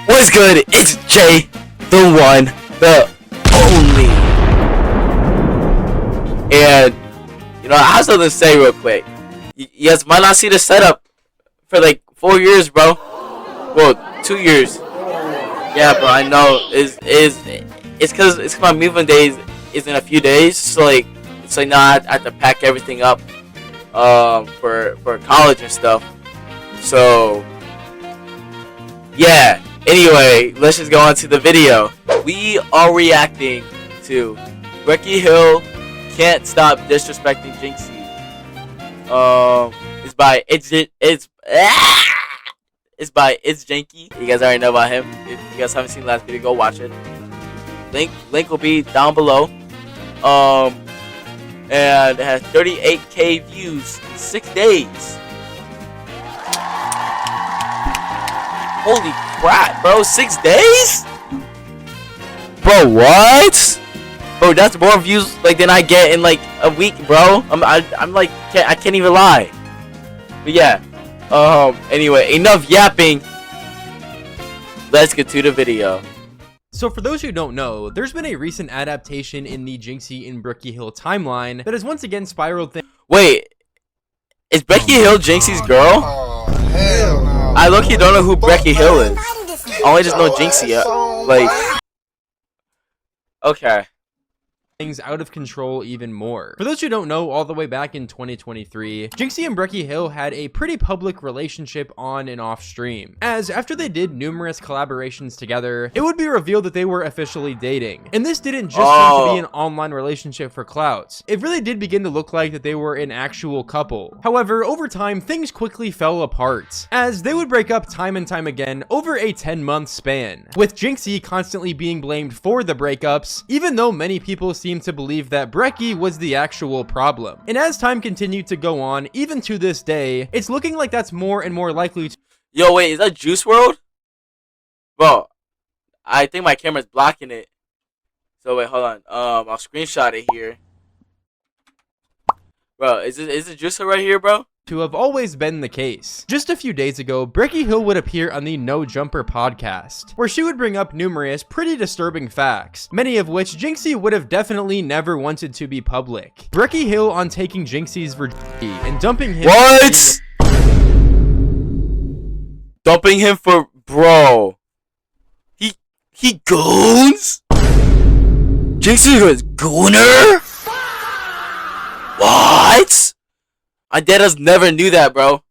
What's good? It's Jay, the one, the only. And, I have something to say real quick. You guys might not see the setup for like 4 years, bro. Well, 2 years. Yeah, bro, I know. It's cause my moving days is in a few days. So now I have to pack everything up for college and stuff. So yeah. Anyway, let's just go on to the video. We are reacting to Breckie Hill Can't Stop Disrespecting Jinxie. It's by It's Janky. You guys already know about him. If you guys haven't seen the last video, go watch it. Link will be down below. And it has 38K views in 6 days. Holy crap, bro! 6 days? Bro, what? Bro, that's more views than I get in a week, bro. I can't even lie. But yeah. Anyway, enough yapping. Let's get to the video. So for those who don't know, there's been a recent adaptation in the Jinxie and Breckie Hill timeline that has once again spiraled things. Wait, is Breckie Hill Jinxie's girl? Oh, hell no. I low-key don't know who Breckie Hill is. I only just know Jinxie. Okay. Things out of control even more. For those who don't know, all the way back in 2023, Jinxie and Breckie Hill had a pretty public relationship on and off stream, as after they did numerous collaborations together, it would be revealed that they were officially dating. And this didn't just seem to be an online relationship for clout. It really did begin to look like that they were an actual couple. However, over time, things quickly fell apart, as they would break up time and time again over a 10-month span, with Jinxie constantly being blamed for the breakups, even though many people seem to believe that Breckie was the actual problem. And as time continued to go on, even to this day, it's looking like that's more and more likely to— Yo, wait, is that Juice WRLD? Bro, I think my camera's blocking it. So wait, hold on. I'll screenshot it here. Bro, is it Juice WRLD right here, bro? to have always been the case. Just a few days ago, Breckie Hill would appear on the No Jumper podcast, where she would bring up numerous pretty disturbing facts, many of which Jinxie would have definitely never wanted to be public. Breckie Hill on taking Jinxie's virginity and dumping him— What? Dumping him for— bro. He goons? Jinxie was gooner? What? I deadass never knew that, bro.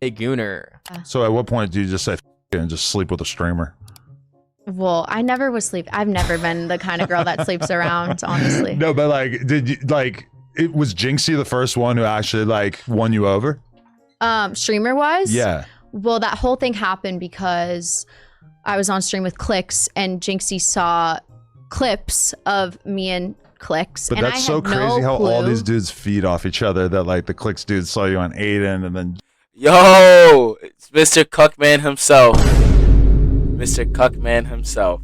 A gooner. So at what point do you just say and just sleep with a streamer? Well, I never was sleep. I've never been the kind of girl that sleeps around, honestly. No, but like, did you it was Jinxie the first one who actually won you over? Streamer wise? Yeah. Well, that whole thing happened because I was on stream with Clicks and Jinxie saw clips of me and Clicks. But and that's so crazy how all these dudes feed off each other, that like the Clicks dudes saw you on Aiden and then— Yo, it's Mr. Cuckman himself. Mr. Cuckman himself.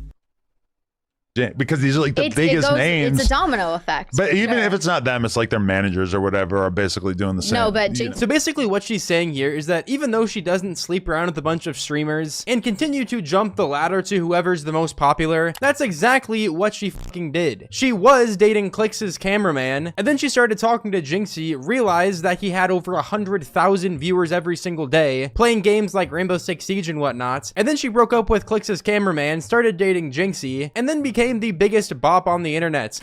because these are like the biggest names. It's a domino effect. But even if it's not them, it's like their managers or whatever are basically doing the same. No, but so basically what she's saying here is that even though she doesn't sleep around with a bunch of streamers and continue to jump the ladder to whoever's the most popular, that's exactly what she fucking did. She was dating Clix's cameraman, and then she started talking to Jinxie, realized that he had over 100,000 viewers every single day, playing games like Rainbow Six Siege and whatnot, and then she broke up with Clix's cameraman, started dating Jinxie, and then became the biggest bop on the internet.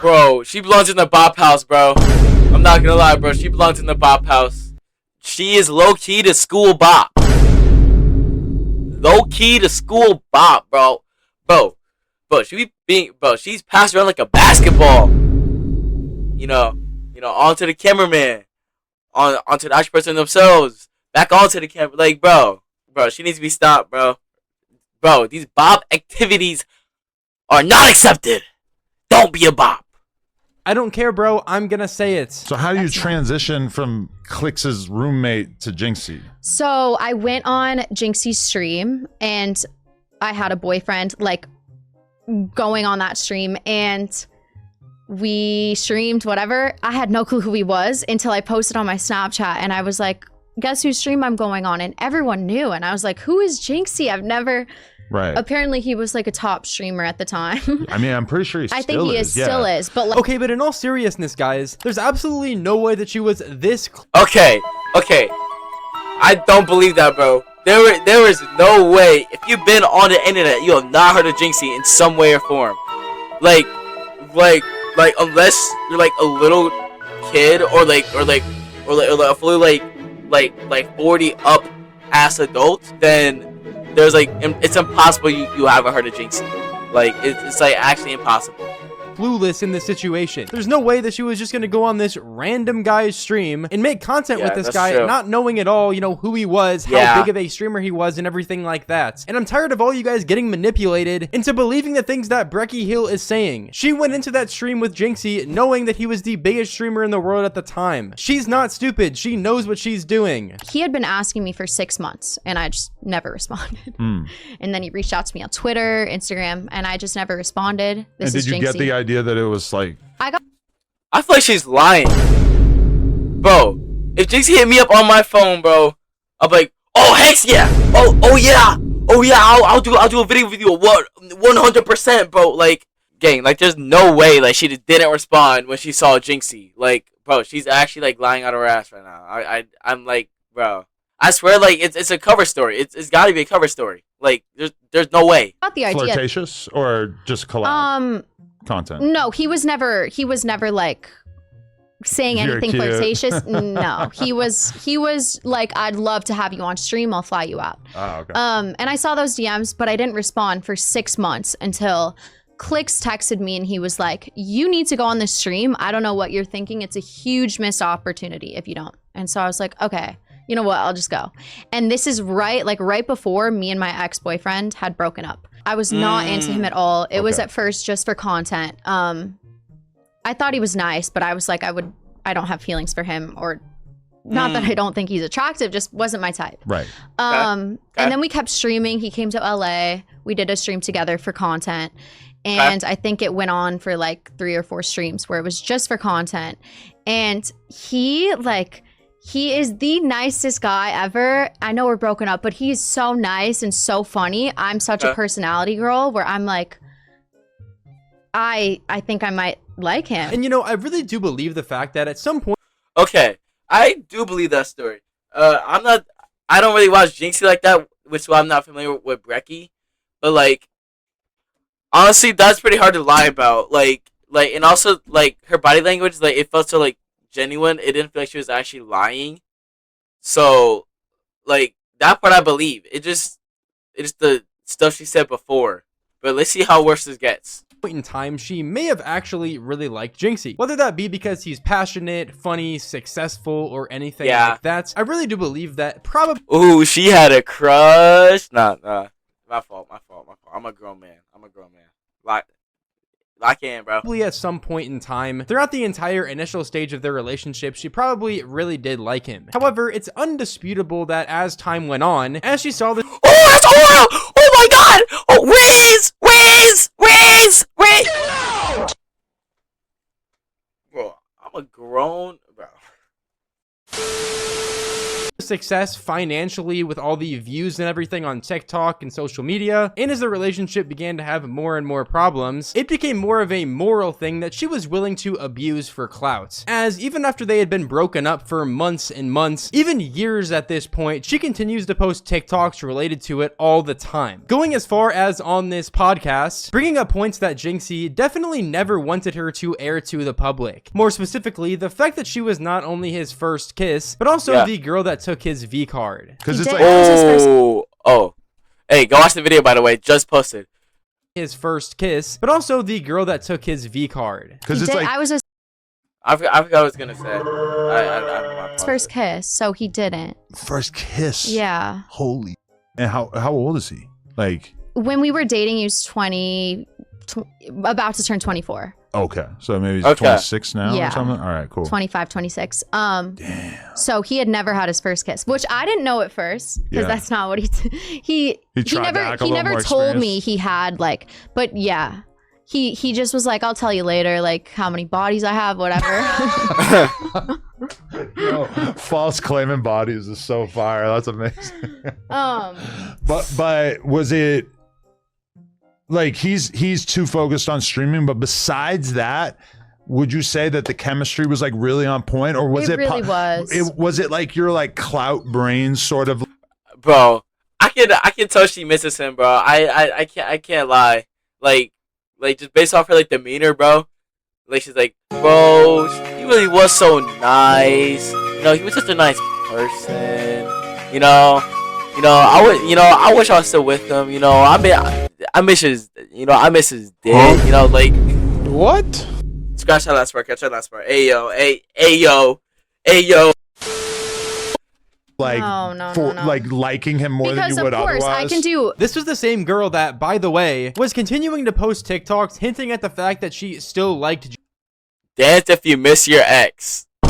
Bro, she belongs in the bop house, bro. I'm not gonna lie, bro. She belongs in the bop house. She is low-key the school bop. Low-key the school bop, bro. Bro, she's passed around like a basketball. You know, onto the cameraman, onto the actual person themselves, back onto the camera. Like, bro, she needs to be stopped, bro. Bro, these bop activities are not accepted. Don't be a bop. I don't care, bro. I'm gonna say it. So how do you transition from Clix's roommate to Jinxie? So I went on Jinxie's stream and I had a boyfriend going on that stream, and we streamed whatever. I had no clue who he was until I posted on my Snapchat, and I was like, guess whose stream I'm going on? And everyone knew. And I was like, who is Jinxie? I've never. Right. Apparently, he was like a top streamer at the time. I mean, I'm pretty sure I think he still is. But like, Okay, but in all seriousness, guys, there's absolutely no way that she was this Okay. I don't believe that, bro. There is no way. If you've been on the internet, you have not heard of Jinxie in some way or form. Like unless you're like a little kid or a fully like 40 up ass adult, then there's like it's impossible you haven't heard of Jinxie. Like it's like actually impossible. clueless in this situation. There's no way that she was just gonna go on this random guy's stream and make content with this guy, not knowing at all, you know, who he was, how big of a streamer he was, and everything like that. And I'm tired of all you guys getting manipulated into believing the things that Breckie Hill is saying. She went into that stream with Jinxie knowing that he was the biggest streamer in the world at the time. She's not stupid. She knows what she's doing. He had been asking me for 6 months, and I just never responded. And then he reached out to me on Twitter, Instagram, and I just never responded. And did you get the idea that it was like... I feel like she's lying. Bro, if Jinxie hit me up on my phone, bro, I'm like, oh, heck yeah. Oh yeah. I'll do a video with you. What? 100%, bro. Like, gang, like, there's no way, like, she just didn't respond when she saw Jinxie. Like, bro, she's actually, like, lying out her ass right now. I'm like, bro, I swear, like, it's a cover story. It's got to be a cover story. Like, there's no way. Not the idea. Flirtatious or just collab content? No, he was never like saying anything flirtatious. No, he was like, I'd love to have you on stream. I'll fly you out. Oh, okay. And I saw those DMs, but I didn't respond for 6 months until Clicks texted me and he was like, you need to go on this stream. I don't know what you're thinking. It's a huge missed opportunity if you don't. And so I was like, okay, you know what? I'll just go. And this is right before me and my ex-boyfriend had broken up. I was not into him at all. It was at first just for content. I thought he was nice, but I was like, I don't have feelings for him, or not that I don't think he's attractive, just wasn't my type. Right. And then we kept streaming. He came to LA. We did a stream together for content. And I think it went on for like 3 or 4 streams where it was just for content. And he is the nicest guy ever. I know we're broken up, but he's so nice and so funny. I'm such a personality girl where I'm like, I think I might like him. And you know, I really do believe the fact that at some point... Okay, I do believe that story. I don't really watch Jinxie like that, which is why I'm not familiar with Breckie. But like, honestly, that's pretty hard to lie about. Like, and also like her body language, like it felt so like genuine. It didn't feel like she was actually lying. So, like, that part I believe. It's just the stuff she said before. But let's see how worse this gets. In time, she may have actually really liked Jinxie. Whether that be because he's passionate, funny, successful, or anything like that, I really do believe that probably... Ooh, she had a crush? Nah. My fault. I'm a grown man. Lock in, bro. Probably at some point in time, throughout the entire initial stage of their relationship, she probably really did like him. However, it's undisputable that as time went on, as she saw the... Oh, that's oil! Oh my god! Oh, Riz! Bro, I'm a grown... Bro. success financially with all the views and everything on TikTok and social media, and as the relationship began to have more and more problems, it became more of a moral thing that she was willing to abuse for clout. As even after they had been broken up for months and months, even years at this point, she continues to post TikToks related to it all the time, going as far as on this podcast, bringing up points that Jinxie definitely never wanted her to air to the public. More specifically, the fact that she was not only his first kiss, but also the girl that took his V card. Because it's like, hey, go watch the video, by the way, just posted. His first kiss, but also the girl that took his V card. Because it's like, I forgot what I was gonna say. His first kiss, so he didn't. First kiss. Yeah. Holy. And how old is he? Like, when we were dating, he was about to turn 24. Okay, so maybe he's 26 now or something? All right, cool. 25, 26. Damn. So he had never had his first kiss, which I didn't know at first, because that's not what he never told me he had, like, but yeah. he just was like, I'll tell you later, like how many bodies I have, whatever. Yo, false claiming bodies is so fire. That's amazing. But was it like he's too focused on streaming? But besides that, would you say that the chemistry was like really on point, or was it? Really was. Was it like your like clout brain sort of? Bro, I can tell she misses him, bro. I can't lie. Like just based off her like demeanor, bro. Like she's like, bro, he really was so nice. You know, he was just a nice person. You know, I wish I was still with him. You know, I miss his dick. You know, like What? scratch that last part. Catch that last part. Ayo. Like No. like liking him more Because than you would of course otherwise. I can do. This was the same girl that, by the way, was continuing to post TikToks hinting at the fact that she still liked Dance if you miss your ex. I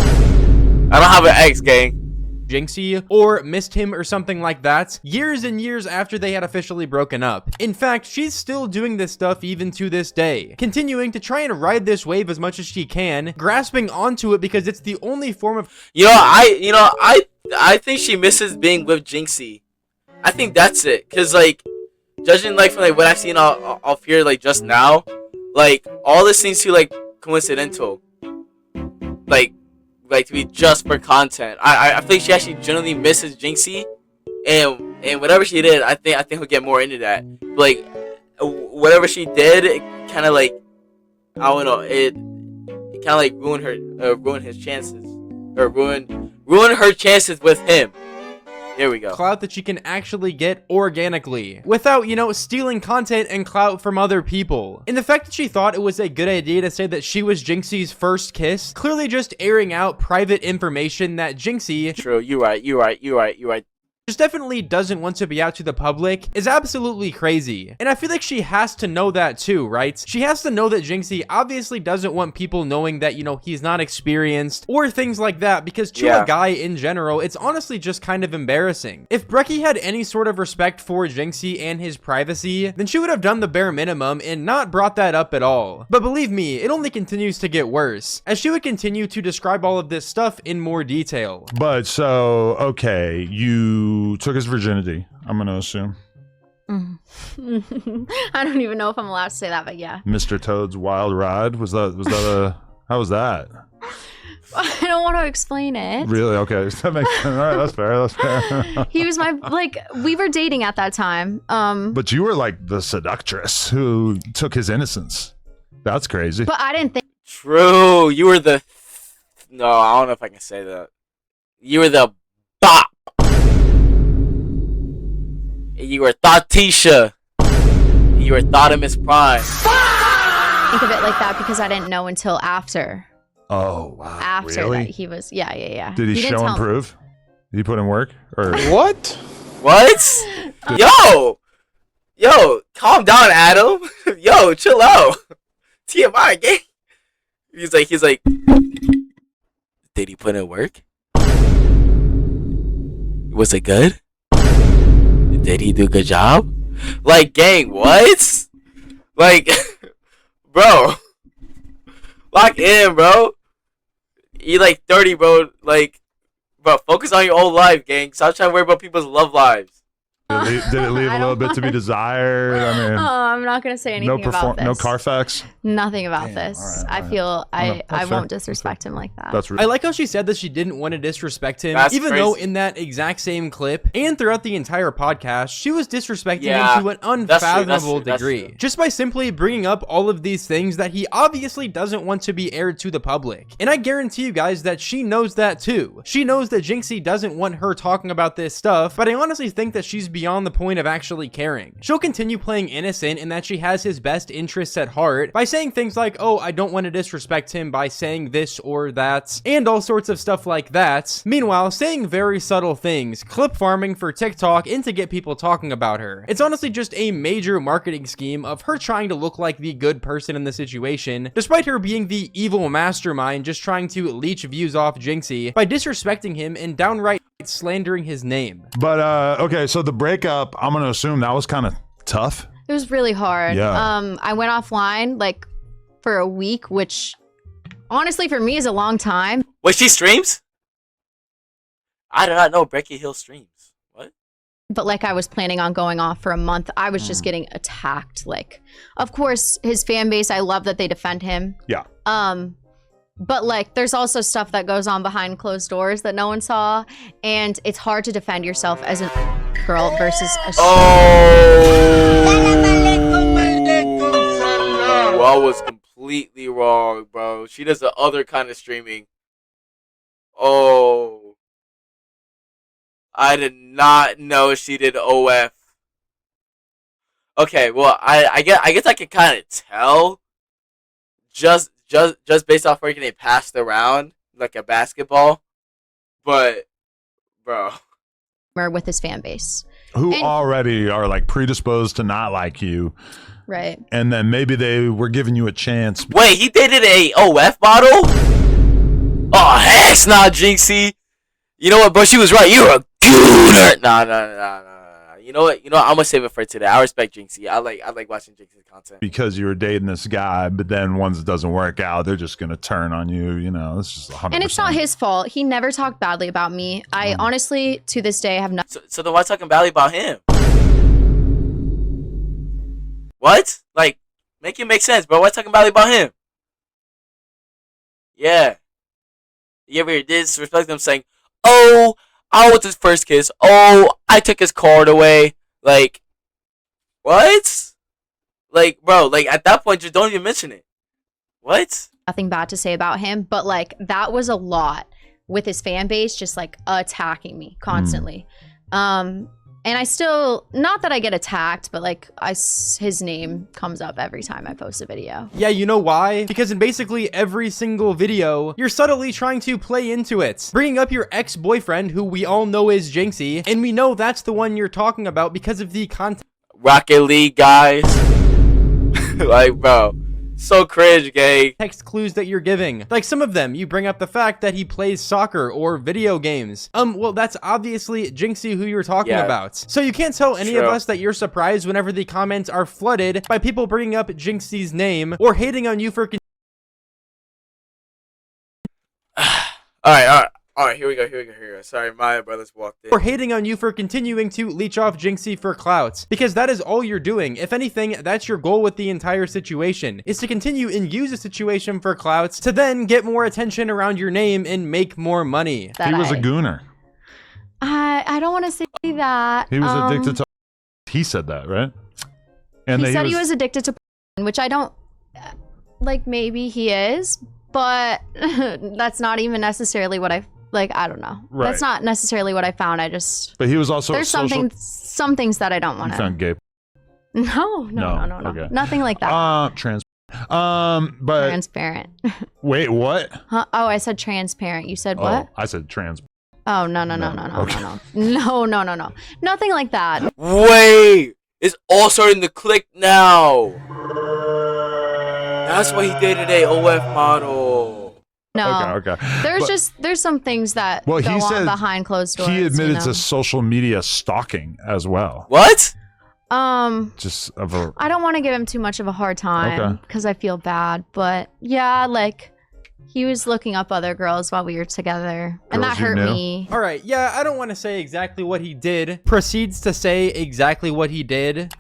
don't have an ex, gang. Jinxie or missed him or something like that years and years after they had officially broken up. In fact, she's still doing this stuff even to this day, continuing to try and ride this wave as much as she can, grasping onto it because it's the only form of I think she misses being with Jinxie. I think that's it. Cause like, judging like from like what I've seen off here like just now, like all this seems too like coincidental. Like to be just for content. I think she actually genuinely misses Jinxie, and whatever she did, I think we'll get more into that. But, like whatever she did, it kind of like I don't know, it kind of like ruined his chances, or ruin her chances with him. There we go. clout that she can actually get organically without, stealing content and clout from other people. And the fact that she thought it was a good idea to say that she was Jinxie's first kiss, clearly just airing out private information that Jinxie, True, you're right. just definitely doesn't want to be out to the public, is absolutely crazy. And I feel like she has to know that too, right? She has to know that Jinxie obviously doesn't want people knowing that, he's not experienced or things like that, because to a guy in general, it's honestly just kind of embarrassing. If Breckie had any sort of respect for Jinxie and his privacy, then she would have done the bare minimum and not brought that up at all. But believe me, it only continues to get worse, as she would continue to describe all of this stuff in more detail. But so okay, you took his virginity, I'm gonna assume. I don't even know if I'm allowed to say that, but yeah. Mr. Toad's wild ride, was that a how was that? I don't want to explain it. Really? Okay, that makes sense. All right, that's fair. He was we were dating at that time. But you were like the seductress who took his innocence. That's crazy. But I didn't think. True, you were the. No, I don't know if I can say that. You were the bop. You were Thoughtisha. You were Thotimus Prime. Think of it like that because I didn't know until after. Oh wow! After really? that he was, yeah. Did he show and prove? Did he put in work? Or What? Yo, calm down, Adam. Yo, chill out. TMI, gang. He's like, did he put in work? Was it good? Did he do a good job? Like, gang, what? Like, bro. Lock in, bro. You like 30, bro. Like, bro, focus on your own life, gang. Stop trying to worry about people's love lives. did it leave a little bit to be desired? I mean, I'm not gonna say anything about this. No Carfax. Nothing about Damn, this. all right. I feel I fair. won't disrespect him like that. That's I like how she said that she didn't want to disrespect him, That's even crazy. though in that exact same clip and throughout the entire podcast, she was disrespecting Yeah, him to an that's true, unfathomable that's true. degree. Just by simply bringing up all of these things that he obviously doesn't want to be aired to the public. And I guarantee you guys that she knows that too. She knows that Jinxie doesn't want her talking about this stuff, but I honestly think that she's beyond the point of actually caring. She'll continue playing innocent in that she has his best interests at heart by saying things like, oh, I don't want to disrespect him by saying this or that, and all sorts of stuff like that. Meanwhile, saying very subtle things, clip farming for TikTok and to get people talking about her. It's honestly just a major marketing scheme of her trying to look like the good person in the situation, despite her being the evil mastermind just trying to leech views off Jinxie by disrespecting him and downright slandering his name. But okay, so the breakup, I'm gonna assume that was kind of tough. It was really hard. Yeah. I went offline like for a week, which honestly for me is a long time. Wait, she streams? I do not know Breckie Hill streams. What? But like I was planning on going off for a month. I was just getting attacked. Like, of course, his fan base, I love that they defend him. Yeah. But like there's also stuff that goes on behind closed doors that no one saw. And it's hard to defend yourself as a girl versus a Well, I was completely wrong, bro. She does the other kind of streaming. Oh. I did not know she did OF. Okay, well, I guess I can kind of tell just based off where getting passed around like a basketball. But, bro, with his fan base. Who already are like predisposed to not like you. Right. And then maybe they were giving you a chance. Wait, he dated a OF model? Oh, heck, not Jinxie. You know what, bro? She was right. You're a gooner. Nah. You know what? I'm gonna save it for today. I respect Jinxie. I like watching Jinxie's content. Because you were dating this guy, but then once it doesn't work out, they're just gonna turn on you. You know, it's just 100%. And it's not his fault. He never talked badly about me. I honestly, to this day, have not. So then why talking badly about him? What? Like, make it make sense, bro. Why talking badly about him? Yeah. You ever hear disrespect them saying, "Oh, I was his first kiss. Oh, I took his card away." Like, what? Like, bro, like at that point, just don't even mention it. What? Nothing bad to say about him, but like that was a lot with his fan base, just like attacking me constantly. And I still, not that I get attacked, but like his name comes up every time I post a video. Yeah, you know why? Because in basically every single video, you're subtly trying to play into it. Bringing up your ex-boyfriend, who we all know is Jinxie, and we know that's the one you're talking about because of the content. Rocket League guys. Like, bro. So cringe, gay. Text clues that you're giving. Like some of them, you bring up the fact that he plays soccer or video games. Well, that's obviously Jinxie who you're talking about. So you can't tell any of us that you're surprised whenever the comments are flooded by people bringing up Jinxie's name or hating on you for All right, here we go. Sorry, my brothers walked in. or hating on you for continuing to leech off Jinxie for clout, because that is all you're doing. If anything, that's your goal with the entire situation, is to continue and use a situation for clout to then get more attention around your name and make more money. He was a gooner. I don't want to say that. He was addicted to. He said that, right? And he said he was addicted to, which I don't like. Maybe he is, but that's not even necessarily what I. Like, I don't know. Right. That's not necessarily what I found. I just. But he was also. There's some things that I don't want to. Found gay. No. Okay. Nothing like that. But transparent. Wait, what? Huh? Oh, I said transparent. You said what? I said trans. Oh no. Nothing like that. Wait, it's all starting to click now. That's why he dated a OF model. No. Okay. There's some things that go on said behind closed doors. He admitted to social media stalking as well. What? Just I don't want to give him too much of a hard time because I feel bad, but yeah, like he was looking up other girls while we were together, and that hurt me. All right, yeah, I don't want to say exactly what he did. Proceeds to say exactly what he did.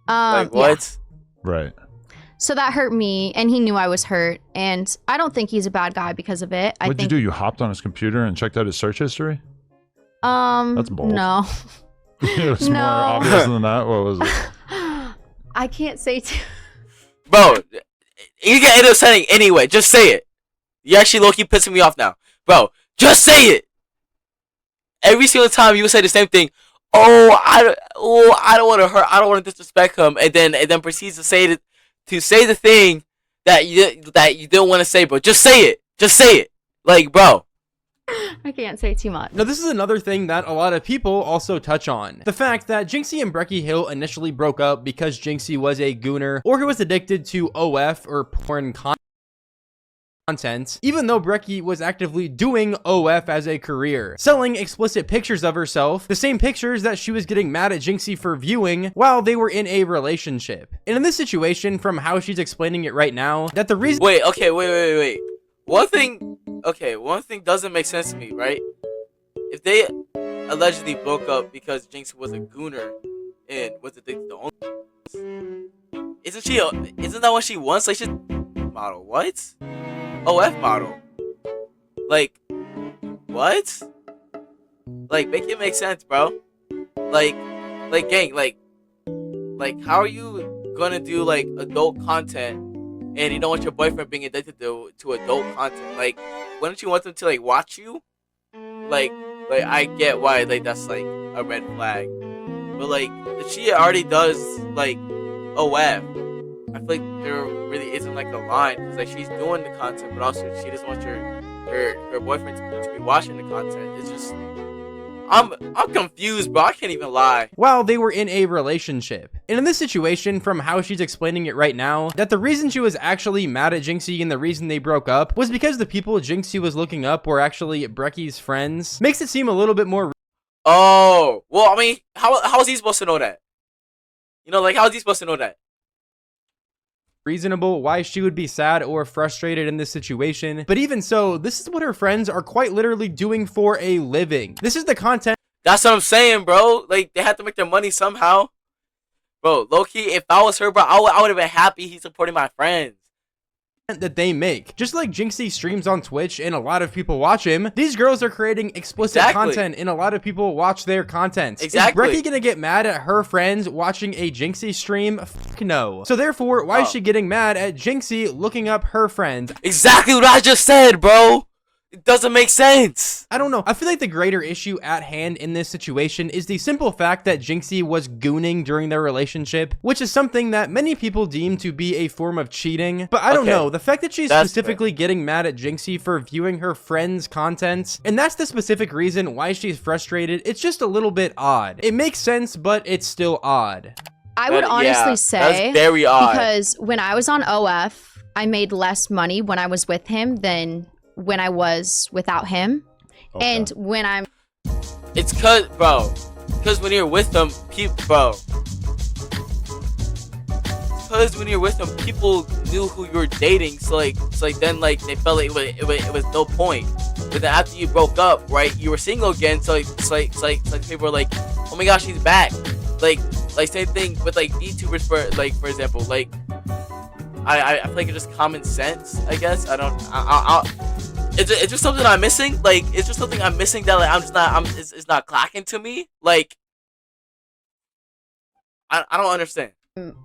Like what? Yeah. Right. So that hurt me, and he knew I was hurt, and I don't think he's a bad guy because of it. What'd you do? You hopped on his computer and checked out his search history? That's bold. No. It was more obvious than that. What was it? I can't say Bro, you can end up saying anyway. Just say it. You actually low-key pissing me off now. Bro, just say it. Every single time you say the same thing. I don't want to hurt. I don't want to disrespect him. And then proceeds to say the thing that you didn't want to say, bro. Just say it. Just say it. Like, bro. I can't say too much. Now, this is another thing that a lot of people also touch on. The fact that Jinxie and Breckie Hill initially broke up because Jinxie was a gooner or who was addicted to OF or porn content. content, even though Breckie was actively doing OF as a career, selling explicit pictures of herself, the same pictures that she was getting mad at Jinxie for viewing while they were in a relationship. And in this situation, from how she's explaining it right now, that the reason— Wait, okay, wait. One thing doesn't make sense to me, right? If they allegedly broke up because Jinxie was a gooner and was the only, isn't that what she wants? Like, she's model, what? OF model. Like, what? Like, make it make sense, bro. Like, gang, like, how are you gonna do, like, adult content and you don't want your boyfriend being addicted to adult content? Like, why don't you want them to, like, watch you? Like, I get why, like, that's, like, a red flag. But, like, if she already does, like, OF, I feel like there really isn't, like, a line. Because, like, she's doing the content, but also she doesn't want her boyfriend to be watching the content. It's just... I'm confused, bro. I can't even lie. While they were in a relationship. And in this situation, from how she's explaining it right now, that the reason she was actually mad at Jinxie and the reason they broke up was because the people Jinxie was looking up were actually Breckie's friends. Makes it seem a little bit more— Oh, well, I mean, how is he supposed to know that? You know, like, how is he supposed to know that? reasonable why she would be sad or frustrated in this situation. But even so, this is what her friends are quite literally doing for a living. This is the content— That's what I'm saying, bro. Like, they have to make their money somehow. Bro, low-key, if I was her, bro, I would have been happy he's supporting my friends. that they make. Just like Jinxie streams on Twitch and a lot of people watch him, these girls are creating explicit content and a lot of people watch their content. Exactly. Is Breckie gonna get mad at her friends watching a Jinxie stream? Fuck no. So therefore, why is she getting mad at Jinxie looking up her friends? Exactly what I just said, bro. It doesn't make sense. I don't know. I feel like the greater issue at hand in this situation is the simple fact that Jinxie was gooning during their relationship, which is something that many people deem to be a form of cheating. But I don't know. The fact that she's specifically getting mad at Jinxie for viewing her friends' content, and that's the specific reason why she's frustrated, it's just a little bit odd. It makes sense, but it's still odd. I would honestly say that's very odd. Because when I was on OF, I made less money when I was with him than when I was without him. And when I'm... It's because when you're with them, people knew who you were dating, so like then like they felt like it was no point. But then after you broke up, right, you were single again, so it's like people were like, oh my gosh, he's back. Like same thing with like VTubers, for example, like I feel like it's just common sense, I guess. It's just something I'm missing. Like, it's just something I'm missing that like it's not clocking to me. Like, I don't understand.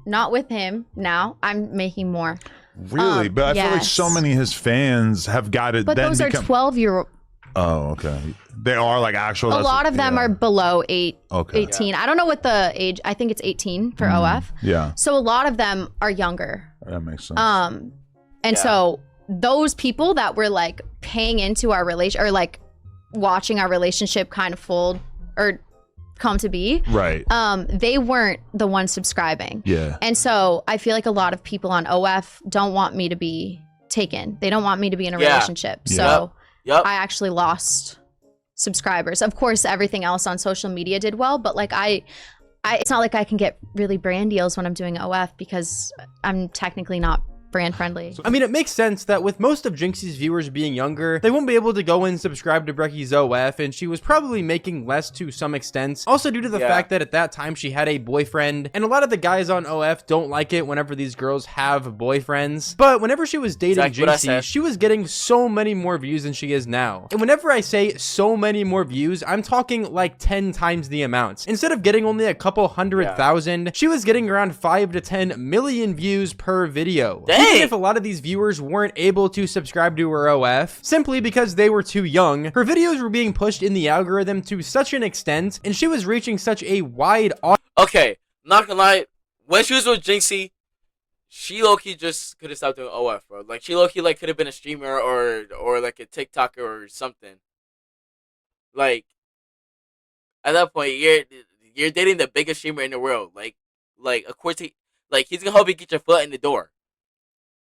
Not with him now. I'm making more. Really? But I feel like so many of his fans have got it. But then those are 12-year-old. Oh, okay. They are like actual. A lot of them are below 18. Yeah. I don't know what the age. I think it's 18 for OF. Yeah. So a lot of them are younger. That makes sense. And so those people that were like paying into our relation or like watching our relationship kind of fold or come to be, right? They weren't the ones subscribing. Yeah. And so I feel like a lot of people on OF don't want me to be taken. They don't want me to be in a relationship. So I actually lost subscribers. Of course, everything else on social media did well, but like it's not like I can get really brand deals when I'm doing OF because I'm technically not brand friendly. I mean, it makes sense that with most of Jinxie's viewers being younger, they won't be able to go and subscribe to Breckie's OF, and she was probably making less to some extent. Also due to the fact that at that time she had a boyfriend, and a lot of the guys on OF don't like it whenever these girls have boyfriends. But whenever she was dating Jinxie, she was getting so many more views than she is now. And whenever I say so many more views, I'm talking like 10 times the amount. Instead of getting only a couple 100,000, she was getting around 5 to 10 million views per video. Even if a lot of these viewers weren't able to subscribe to her OF, simply because they were too young, her videos were being pushed in the algorithm to such an extent, and she was reaching such a wide audience. Okay, not gonna lie, when she was with Jinxie, she low-key just could have stopped doing OF, bro. Like, she low-key like could have been a streamer or like a TikToker or something. Like, at that point, you're dating the biggest streamer in the world. Like of course like he's gonna help you get your foot in the door.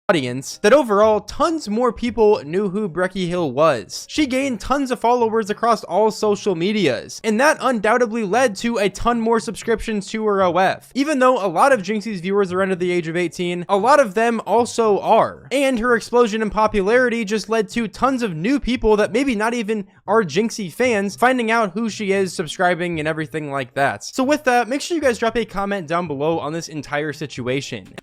audience that overall tons more people knew who Breckie Hill was. She gained tons of followers across all social medias, and that undoubtedly led to a ton more subscriptions to her OF. Even though a lot of Jinxie's viewers are under the age of 18, a lot of them also are. And her explosion in popularity just led to tons of new people that maybe not even are Jinxie fans finding out who she is, subscribing, and everything like that. So with that, make sure you guys drop a comment down below on this entire situation.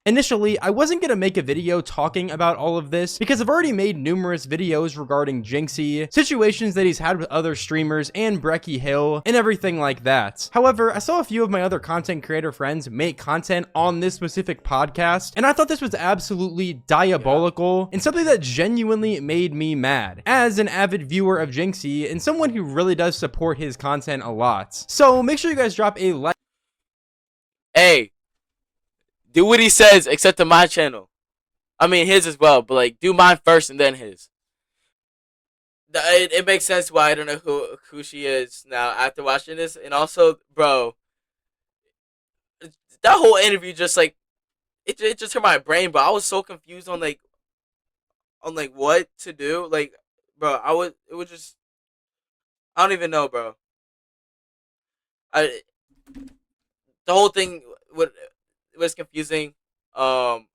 Initially, I wasn't going to make a video talking about all of this because I've already made numerous videos regarding Jinxie, situations that he's had with other streamers and Breckie Hill, and everything like that. However, I saw a few of my other content creator friends make content on this specific podcast, and I thought this was absolutely diabolical and something that genuinely made me mad as an avid viewer of Jinxie and someone who really does support his content a lot. So make sure you guys drop a like. Hey, do what he says, except to my channel. I mean, his as well, but like, do mine first and then his. It makes sense why I don't know who she is now after watching this. And also, bro, that whole interview just like, it just hurt my brain, bro. I was so confused on what to do. Like, bro, it was just, I don't even know, bro. The whole thing was confusing. Free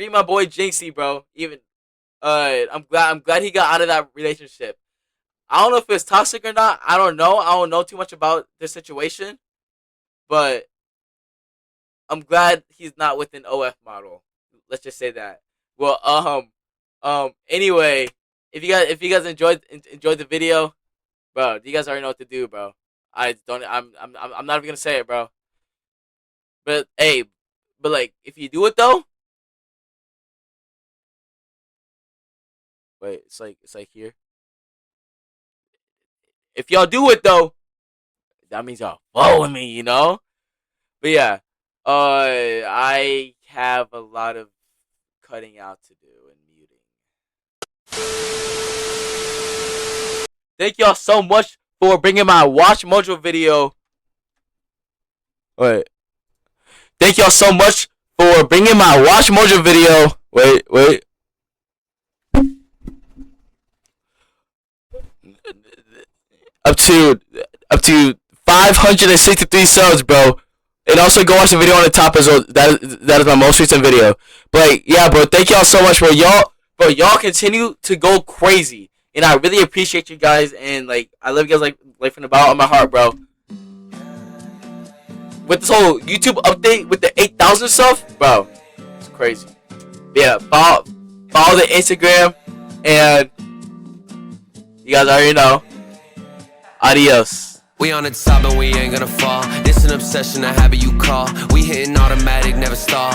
my boy Jinxie, bro. Even I'm glad he got out of that relationship. I don't know if it's toxic or not. I don't know. I don't know too much about the situation, but I'm glad he's not with an OF model. Let's just say that. Well, anyway, if you guys enjoyed the video, bro, you guys already know what to do, bro. I'm not even gonna say it, bro. But hey, like, if you do it though, wait, it's like here. If y'all do it though, that means y'all following me, you know. But yeah, I have a lot of cutting out to do and muting. Thank y'all so much for bringing my Watch Mojo video. Wait. Thank y'all so much for bringing my Watch Mojo video. Wait. Up to 563 subs, bro. And also go watch the video on the top as well. That is my most recent video. But like, yeah, bro. Thank y'all so much, bro. Y'all continue to go crazy, and I really appreciate you guys. And like, I love you guys like from the bottom of my heart, bro. With this whole YouTube update with the 8,000 stuff, bro, it's crazy. Yeah, follow the Instagram, and you guys already know. Adios. We on the top and we ain't gonna fall. This an obsession, a habit you call. We hitting automatic, never stall.